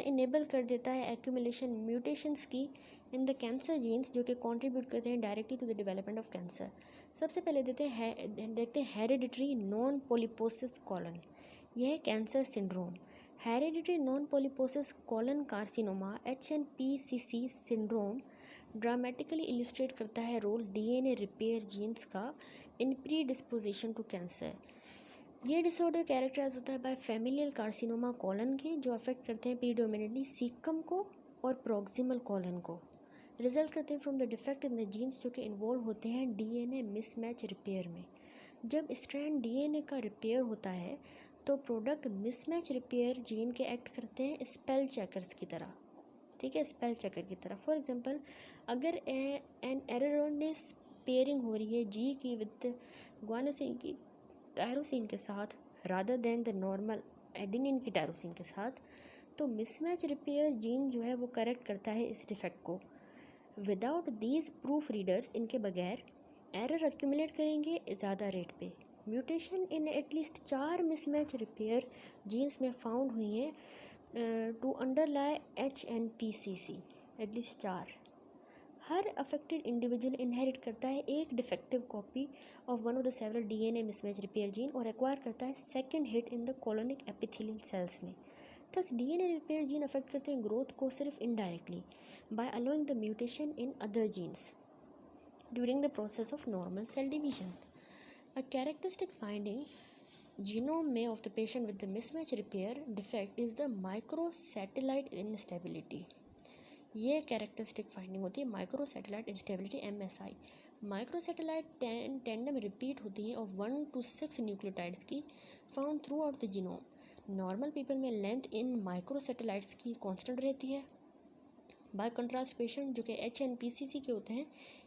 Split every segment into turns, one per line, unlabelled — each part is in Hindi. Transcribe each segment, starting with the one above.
इनेबल कर देता है एक्यूमुलेशन म्यूटेशंस की इन द कैंसर जीन्स जो कि कंट्रीब्यूट करते हैं directly to the development of cancer. सबसे पहले देखते हैं हेरिडिटरी नॉन पॉलीपोसिस कॉलन। यह है cancer syndrome. Hereditary non polyposis colon carcinoma HNPCC syndrome dramatically illustrate करता है रोल DNA रिपेयर जीन्स का in predisposition to cancer. ये डिसऑर्डर कैरेक्टराइज होता है बाय फैमिलियल कार्सिनोमा कॉलन के, जो अफेक्ट करते हैं प्रीडोमिनेटली सीकम को और प्रॉक्सिमल कॉलन को। रिजल्ट करते हैं from the defect in the genes जो कि इन्वॉल्व होते हैं DNA मिसमैच रिपेयर में। जब स्ट्रैंड DNA का रिपेयर होता है तो प्रोडक्ट मिसमैच रिपेयर जीन के एक्ट करते हैं स्पेल चेकर्स की तरह, ठीक है, स्पेल चेकर की तरह। फॉर एग्जांपल, अगर एन एरोनियस पेयरिंग हो रही है जी की विद ग्वानोसिन की टायरोसिन के साथ rather than the normal adenine की टायरोसिन के साथ, तो मिसमैच रिपेयर जीन जो है वो करेक्ट करता है इस डिफेक्ट को। विदाउट दीज प्रूफ रीडर्स, इनके बगैर एरर एक्यूमुलेट करेंगे ज़्यादा रेट पे। Mutation in at least 4 mismatch repair genes में फाउंड हुई हैं टू अंडरलाई HNPCC, एटलीस्ट 4। हर अफेक्टेड इंडिविजुअल इनहेरिट करता है एक defective copy of one of the several DNA mismatch repair gene और एक्वायर करता है second hit in the colonic epithelial cells में। Thus DNA repair gene affect करते हैं ग्रोथ को सिर्फ indirectly by allowing the mutation in other genes during the process of normal cell division. A characteristic finding genome में of the patient with the mismatch repair defect is the microsatellite instability। ये कैरेक्टरिस्टिक फाइंडिंग होती है microsatellite instability MSI। Microsatellite tandem repeat होती है ऑफ 1 to 6 न्यूक्लियोटाइड्स की found through out the genome. Normal people में लेंथ इन माइक्रोसैटेलाइट्स की कांस्टेंट रहती है। बाय कंट्रास्ट पेशेंट जो कि HNPCC के होते हैं,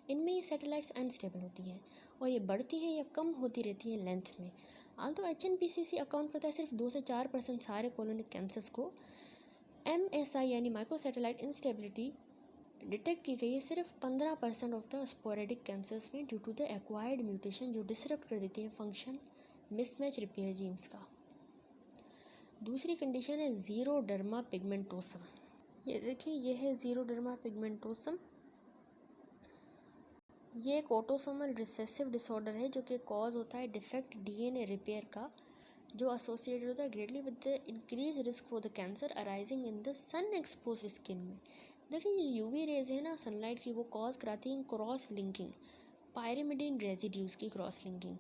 इनमें ये सैटेलाइट्स अनस्टेबल होती हैं और ये बढ़ती है या कम होती रहती है लेंथ में। आल्दो HNPCC अकाउंट करता है सिर्फ 2 से 4% सारे कोलोनिक कैंसर्स को, MSI यानी माइक्रोसैटेलाइट इंस्टेबिलिटी डिटेक्ट की गई है सिर्फ 15% ऑफ द स्पोरेडिक कैंसर्स में due to the acquired mutation जो डिसरप्ट कर देती है फंक्शन मिसमैच रिपेयर जीन्स का। दूसरी कंडीशन है ज़ीरोडर्मा पिगमेंटोसम। ये देखिए, ये है ज़ीरोडर्मा पिगमेंटोसम। ये एक ऑटोसोमल रिसेसिव डिसऑर्डर है जो कि कॉज होता है डिफेक्ट DNA रिपेयर का, जो एसोसिएटेड होता है greatly with the increase risk for the cancer arising in the sun expose skin में। देखिए, ये UV रेज है ना सनलाइट की, वो कॉज कराती हैं क्रॉस लिंकिंग, पायरिमिडीन रेजिड्यूज की क्रॉस लिंकिंग,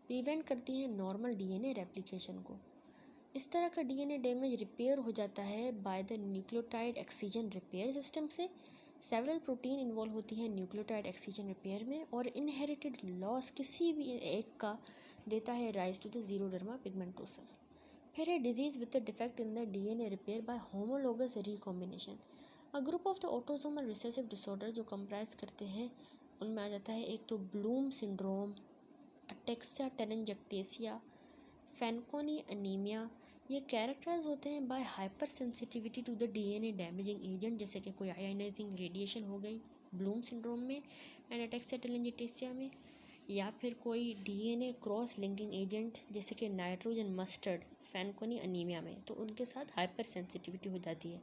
प्रिवेंट करती हैं नॉर्मल DNA रेप्लिकेशन को। इस तरह का DNA डैमेज रिपेयर हो जाता है by the nucleotide excision repair system से। सेवरल प्रोटीन इन्वॉल्व होती हैं न्यूक्लियोटाइड एक्सीजन रिपेयर में और इनहेरिटेड लॉस किसी भी एक का देता है rise to the xeroderma pigmentosum. फिर है disease with the defect in the DNA repair by homologous recombination. A group of the autosomal recessive disorder जो कंप्राइज करते हैं, उनमें आ जाता है एक तो Bloom syndrome, ataxia telangiectasia, Fanconi anaemia. ये कैरेक्टराइज होते हैं by hyper sensitivity to the DNA damaging agent, जैसे कि कोई आयोनाइजिंग रेडिएशन हो गई ब्लूम सिंड्रोम में एंड अटेक्सिया टेलेंजेक्टेसिया में, या फिर कोई DNA क्रॉस लिंकिंग एजेंट जैसे कि नाइट्रोजन मस्टर्ड फैनकोनी अनीमिया में, तो उनके साथ हाइपर सेंसिटिविटी हो जाती है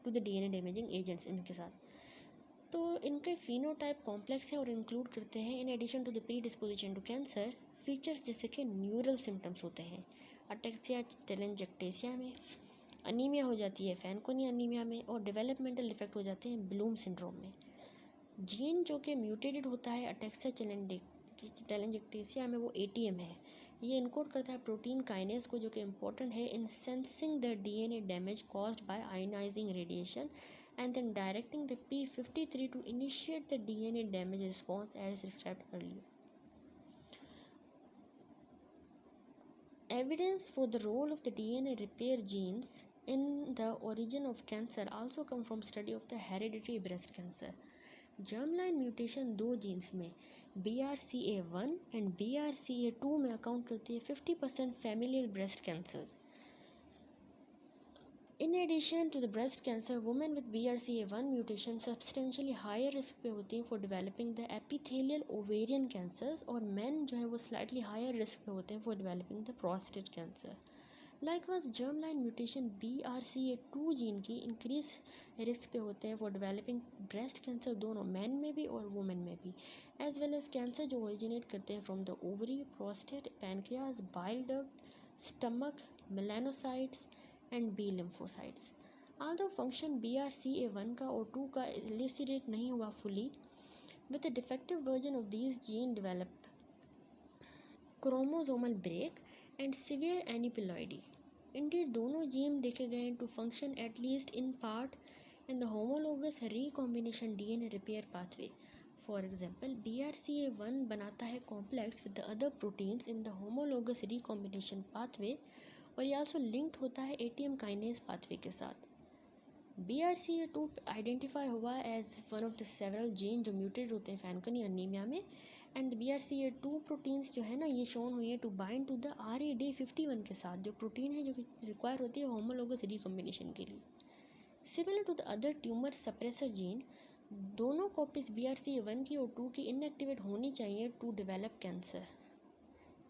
to the DNA damaging agents इनके साथ। तो इनके फिनोटाइप कॉम्प्लेक्स है और इंक्लूड करते हैं in addition to the predisposition to cancer features जैसे कि न्यूरल सिम्टम्स होते हैं अटेक्सिया टेलेंजेक्टेसिया में, अनीमिया हो जाती है फैनकोनी अनीमिया में, और डेवलपमेंटल डिफेक्ट हो जाते हैं ब्लूम सिंड्रोम में। जीन जो कि म्यूटेटेड होता है अटेक्सिया टेलेंजेक्टेसिया में वो ATM है। ये इनकोड करता है प्रोटीन काइनेज को, जो कि इम्पोर्टेंट है in sensing the DNA damage caused by ionizing radiation and then directing the P53 to initiate the DNA damage response as described earlier. Evidence for the role of the DNA repair genes in the origin of cancer also come from study of the hereditary breast cancer. Germline mutation 2 jeans में BRCA1 and BRCA2 में अकाउंट करती है 50% familial breast cancers. In addition to the breast cancer, women with BRCA1 mutation substantially higher risk पे होती हैं for developing the epithelial ovarian cancers, और men जो है वो slightly higher risk पे होते हैं for developing the prostate cancer. Likewise germ line mutation BRCA2 gene की इंक्रीज रिस्क पे होते हैं फॉर डेवलपिंग ब्रेस्ट कैंसर, दोनों मैन में भी और वुमेन में भी, एज वेल एज कैंसर जो ओरिजिनेट करते हैं from the ovary, prostate, pancreas, bile duct, stomach, melanocytes and B lymphocytes. Although function BRCA1 का और 2 का इल्यूसिडेट नहीं हुआ fully, with a defective version of these gene develop chromosomal break and severe aneuploidy. Indeed, दोनों जीन देखे गए to function at least in part in the homologous recombination DNA repair pathway. For example, BRCA1 बनाता है complex with the other proteins in the homologous recombination pathway और ये also linked होता है ATM kinase pathway के साथ। BRCA2 आइडेंटिफाई हुआ as one of the several gene जो म्यूटेड होते हैं फैनकनी अनीमिया में, एंड BRCA2 प्रोटीन्स जो है ना ये शोन हुई है to bind to the RAD51 के साथ, जो प्रोटीन है जो कि रिक्वायर होती है होमोलोगस रिकॉम्बिनेशन के लिए। Similar to the other tumour suppressor gene, दोनों कॉपीज BRCA1 की और 2 की इनएक्टिवेट होनी चाहिए टू डेवलप कैंसर,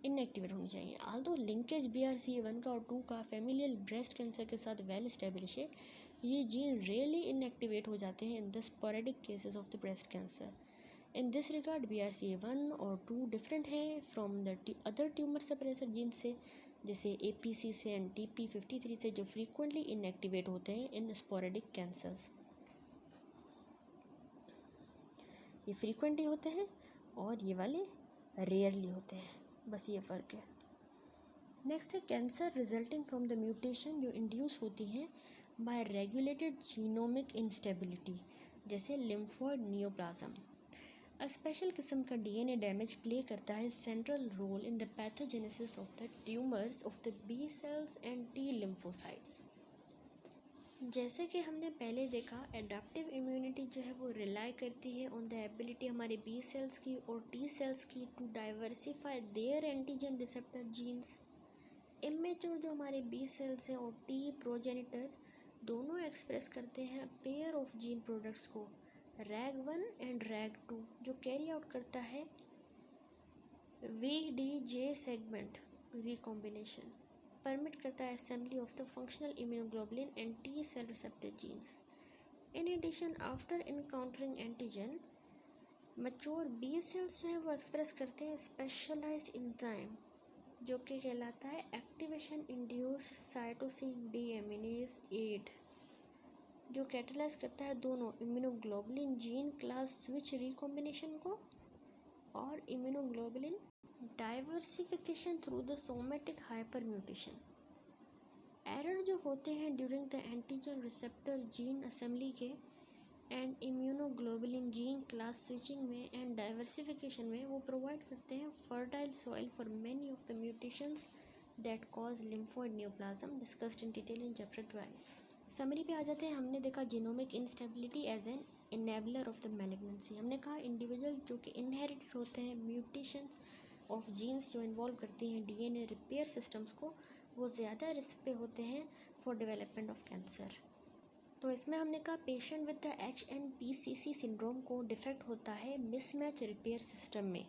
इनएक्टिवेट होनी चाहिए। आल्दो लिंकेज BRCA1 का और 2 का फेमिलियल ब्रेस्ट कैंसर के साथ वेल एस्टेब्लिश है, ये जीन रेयरली इनएक्टिवेट हो जाते हैं in the sporadic cases of the breast cancer. In this regard BRCA1 और 2 डिफरेंट है from the other tumour suppressor gene से, जैसे APC से एंड TP53 से, जो फ्रीक्वेंटली इनएक्टिवेट होते हैं इन स्पोरेडिक कैंसर्स। ये फ्रीक्वेंटली होते हैं और ये वाले रेयरली होते हैं, बस ये फ़र्क है। नेक्स्ट है cancer resulting from the mutation जो इंड्यूस होती हैं बाय रेगुलेटेड जीनोमिक इंस्टेबिलिटी, जैसे लिम्फोइड नियोप्लाज्म। अ स्पेशल किस्म का DNA डैमेज प्ले करता है central role in the pathogenesis of the tumours of the B cells and T lymphocytes. जैसे कि हमने पहले देखा, एडाप्टिव इम्यूनिटी जो है वो रिलाई करती है ऑन द एबिलिटी हमारे B सेल्स की और T सेल्स की to diversify their antigen receptor genes. Immature जो हमारे B सेल्स हैं और T प्रोजेनिटर्स दोनों एक्सप्रेस करते हैं पेयर ऑफ जीन प्रोडक्ट्स को, RAG1 एंड RAG2, जो कैरी आउट करता है VDJ सेगमेंट रिकॉम्बिनेशन, परमिट करता है assembly of the functional immunoglobulin and T cell receptor genes. In addition, after encountering antigen, mature B cells जो है वो एक्सप्रेस करते हैं स्पेशलाइज्ड एंजाइम जो कि कहलाता है एक्टिवेशन इंड्यूस्ड साइटोसिन डीएमिनेज 8, जो कैटलाइज करता है दोनों immunoglobulin gene class switch recombination को और immunoglobulin diversification through the somatic hyper mutation. Error जो होते हैं during the antigen receptor gene assembly के and immunoglobulin gene class switching में एंड डाइवर्सिफिकेशन में, वो प्रोवाइड करते हैं fertile soil for many of the mutations that cause lymphoid neoplasm, discussed in detail in chapter 12। Summary पे आ जाते हैं। हमने देखा genomic instability as an enabler of the malignancy. हमने कहा इंडिविजुअल जो कि इनहेरिटेड होते हैं म्यूटेशन ऑफ जीन्स जो इन्वॉल्व करती हैं DNA रिपेयर सिस्टम्स को, वो ज़्यादा रिस्क पे होते हैं फॉर डेवलपमेंट ऑफ कैंसर। तो इसमें हमने कहा patient with the HNPCC syndrome को डिफेक्ट होता है मिसमैच रिपेयर सिस्टम में,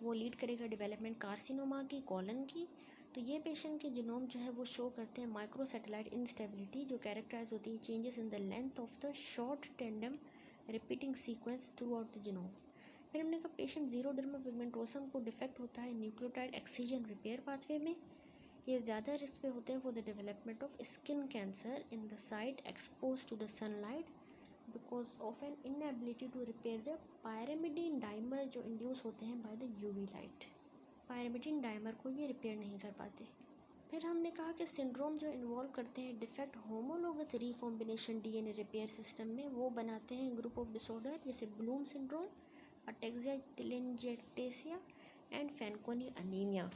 वो लीड करेगा डेवलपमेंट कार्सिनोमा की, कॉलन की। तो ये पेशेंट के जीनोम जो है वो शो करते हैं माइक्रोसैटेलाइट इंस्टेबिलिटी जो कैरेक्टराइज होती है changes in the length of the short tandem repeating sequence through out the genome. फिर हमने कहा पेशेंट जीरोडर्मा पिगमेंटोसम को डिफेक्ट होता है न्यूक्लियोटाइड एक्सीजन रिपेयर पाथवे में, ये ज़्यादा रिस्क पे होते हैं for the development of skin cancer in the site expose to the sunlight because of an inability to repair the pyrimidine dimer जो इंड्यूस होते हैं by the UV light. Pyrimidine dimer को ये रिपेयर नहीं कर पाते। फिर हमने कहा कि सिंड्रोम जो इन्वॉल्व करते हैं defect homologous recombination DNA repair system में, वो बनाते हैं ग्रुप ऑफ डिसऑर्डर जैसे Bloom syndrome, ataxia telangiectasia and Fanconi anaemia.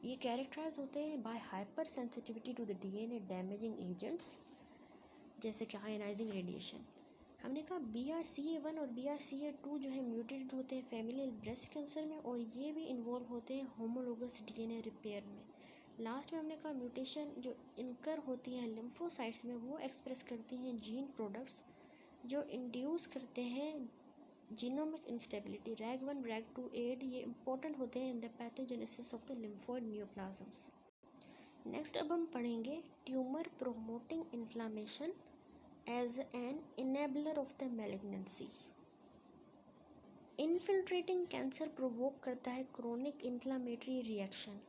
ये कैरेक्टराइज होते हैं by hyper sensitivity to the DNA damaging agents जैसे कि आयनाइजिंग रेडिएशन। हमने कहा BRCA1 और BRCA2 जो है म्यूटेटेड होते हैं फैमिलियल ब्रेस्ट कैंसर में और ये भी इन्वॉल्व होते हैं होमोलोगस DNA रिपेयर में। लास्ट में हमने कहा म्यूटेशन जो इनकर होती हैं लिम्फोसाइट्स में, वो एक्सप्रेस करती हैं जीन प्रोडक्ट्स जो इंड्यूस करते हैं जीनोमिक इंस्टेबिलिटी RAG1, RAG2, 8, ये इंपॉर्टेंट होते हैं in the pathogenesis of the lymphoid neoplasms. Next अब हम पढ़ेंगे tumour promoting inflammation as an enabler of the malignancy. Infiltrating cancer provoke करता है chronic inflammatory reaction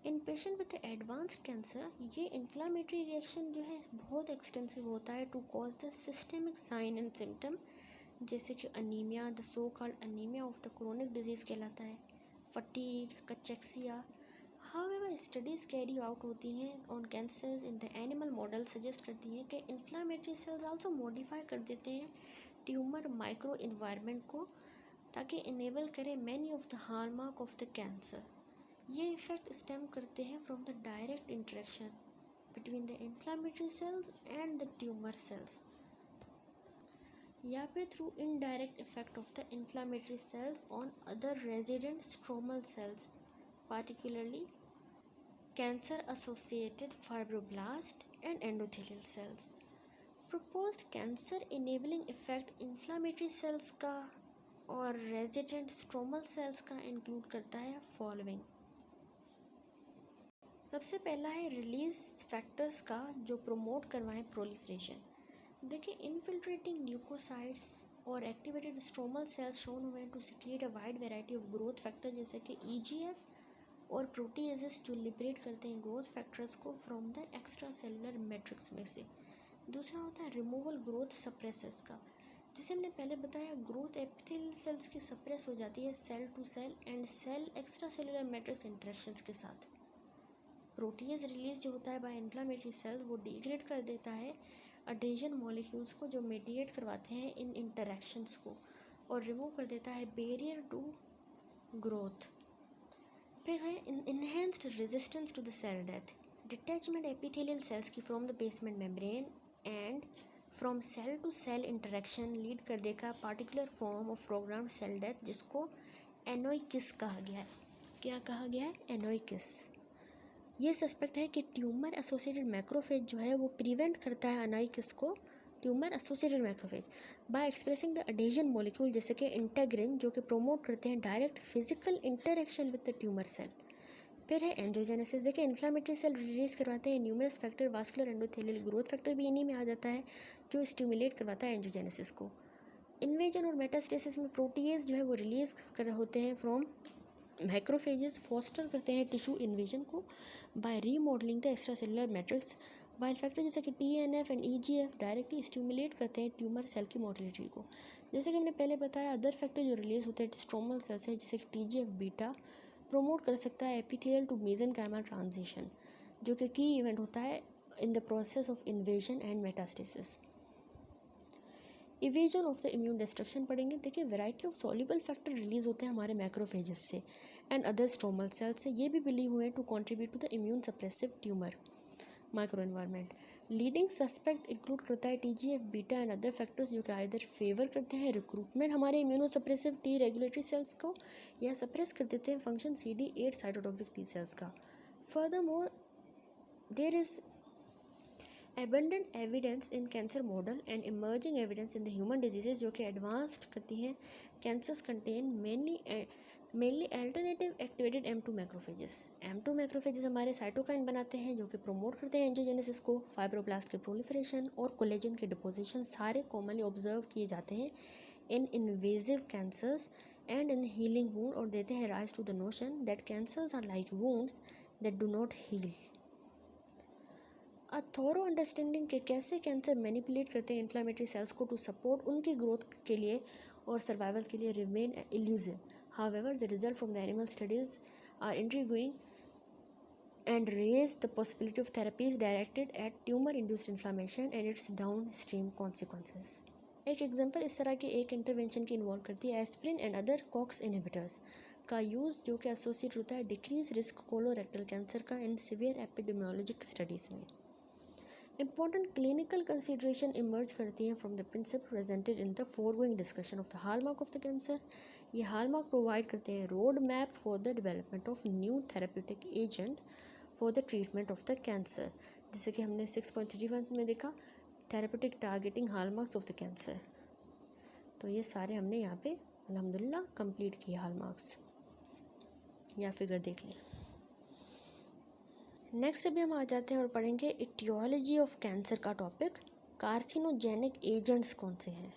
in patient with advanced cancer. ये इन्फ्लामेटरी रिएक्शन जो है बहुत एक्सटेंसिव होता है to cause the systemic sign and symptom, जैसे कि anaemia, the so called anaemia of the chronic disease कहलाता है, fatigue, cachexia. However studies carry out होती हैं on cancers in the animal model suggest करती हैं कि इन्फ्लामेटरी सेल्स आल्सो मॉडिफाई कर देते हैं ट्यूमर माइक्रो इन्वायरमेंट को, ताकि इनेबल करे many of the hallmark of the cancer. ये इफ़ेक्ट स्टेम करते हैं from the direct interaction between the inflammatory cells and the tumour cells, या फिर through indirect effect of the inflammatory cells on other resident stromal cells, particularly cancer associated fibroblast and endothelial cells। proposed cancer enabling effect inflammatory cells का और रेजिडेंट स्ट्रोमल सेल्स का इंक्लूड करता है फॉलोइंग। सबसे पहला है रिलीज फैक्टर्स का जो प्रमोट करवाएं प्रोलिफरेशन। देखिए इनफिल्ट्रेटिंग ल्यूकोसाइट्स और एक्टिवेटेड स्ट्रोमल सेल्स शोन हुए to secrete a wide variety of growth factor, जैसे कि ईजीएफ और प्रोटीएजेस जो लिबरेट करते हैं ग्रोथ फैक्टर्स को from the extra cellular matrix में से। दूसरा होता है रिमूवल ग्रोथ सप्रेसर्स का, जिसे हमने पहले बताया ग्रोथ एपिथेलियल सेल्स की सप्रेस हो जाती है cell to cell and cell extra cellular matrix interactions के साथ। प्रोटीएज रिलीज जो होता है बाय इन्फ्लामेटरी सेल्स वो डिग्रेड कर देता है अडेजन मॉलिक्यूल्स को जो मेडिएट करवाते हैं इन इंटरेक्शंस को, और रिमूव कर देता है बैरियर टू ग्रोथ। फिर है enhanced resistance to the cell death, detachment epithelial cells की from the basement membrane and from cell to cell interaction lead कर देगा particular form of program cell death, जिसको एनोइकिस कहा गया है। क्या कहा गया है? एनोइकिस। ये सस्पेक्ट है कि ट्यूमर एसोसिएटेड मैक्रोफेज जो है वो प्रिवेंट करता है अनाइकिस को, tumour associated macrophage, by expressing the adhesion molecule जैसे कि इंटेग्रिन, जो कि प्रोमोट करते हैं direct physical interaction with the tumour cell. फिर है एंजियोजेनेसिस। देखिए इन्फ्लामेटरी सेल रिलीज करवाते हैं numerous factor, vascular endothelial growth factor भी इन्हीं में आ जाता है जो स्टिमुलेट करवाता है एंजियोजेनेसिस को। इन्वेजन और मेटास्टेसिस में प्रोटीएज जो है वो रिलीज कर होते हैं फ्रॉम मैक्रोफेजेस, फॉस्टर करते हैं टिश्यू इन्वेजन को by remodeling the extra cellular matrix, while factor जैसे कि TNF and EGF directly stimulate करते हैं ट्यूमर सेल की मोटिलिटी को। जैसे कि हमने पहले बताया अदर फैक्टर जो रिलीज होते हैं स्ट्रोमल सेल से, जैसे कि टीजीएफ बीटा प्रोमोट कर सकता है एपिथेलियल टू मेसेनकाइमल ट्रांजिशन, जो कि की इवेंट होता है in the process of invasion and metastasis. Evasion of the immune destruction पढ़ेंगे। देखिए variety of soluble factor release होते हैं हमारे मैक्रोफेजेस से एंड अदर स्ट्रोमल सेल्स से, ये भी बिलीव हुए to contribute to the immune suppressive tumour micro environment. Leading suspect include करता है TGF beta and other factors जो कि आइदर फेवर करते हैं रिक्रूटमेंट हमारे immuno suppressive T regulatory cells को, या सप्रेस कर देते हैं function CD8 cytotoxic T cells का। Furthermore there is abundant evidence in cancer model and emerging evidence in the human diseases जो कि advanced करती हैं cancers contain mainly alternative activated M2 macrophages। M2 macrophages हमारे साइटोकाइन बनाते हैं जो कि प्रोमोट करते हैं एंजियोजेनेसिस को, फाइब्रोब्लास्ट के प्रोलिफरेशन और कोलेजन के डिपोजिशन सारे कॉमनली ऑब्जर्व किए जाते हैं in invasive cancers and in healing wound, और देते हैं rise to the notion that cancers are like wounds that do not heal. A thorough understanding के कैसे कैंसर मैनिपुलेट करते हैं इन्फ्लामेटरी सेल्स को टू सपोर्ट उनकी ग्रोथ के लिए और सर्वाइवल के लिए remain elusive. However the result from the animal studies are intriguing and raise the possibility of therapies directed at tumor-induced inflammation and its downstream consequences। एक एग्जांपल इस तरह की एक इंटरवेंशन की इन्वॉल्व करती है aspirin and other COX inhibitors का यूज़, जो कि एसोसिएट होता है डिक्रीज रिस्क कोलोरेक्टल कैंसर का इन सीवियर एपिडेमियोलॉजिक स्टडीज़ में। Important clinical consideration emerge करती हैं from the principle presented in the foregoing discussion of the hallmark of the cancer। ये hallmark provide करते हैं road map for the development of new therapeutic agent for the treatment of the cancer, जैसे कि हमने 6.31 में देखा therapeutic targeting hallmarks of the cancer। तो ये सारे हमने यहाँ पे अल्हम्दुलिल्लाह कंप्लीट किए hallmarks, या फिगर देख लें। नेक्स्ट अभी हम आ जाते हैं और पढ़ेंगे इटियोलॉजी ऑफ कैंसर का टॉपिक। कार्सिनोजेनिक एजेंट्स कौन से हैं।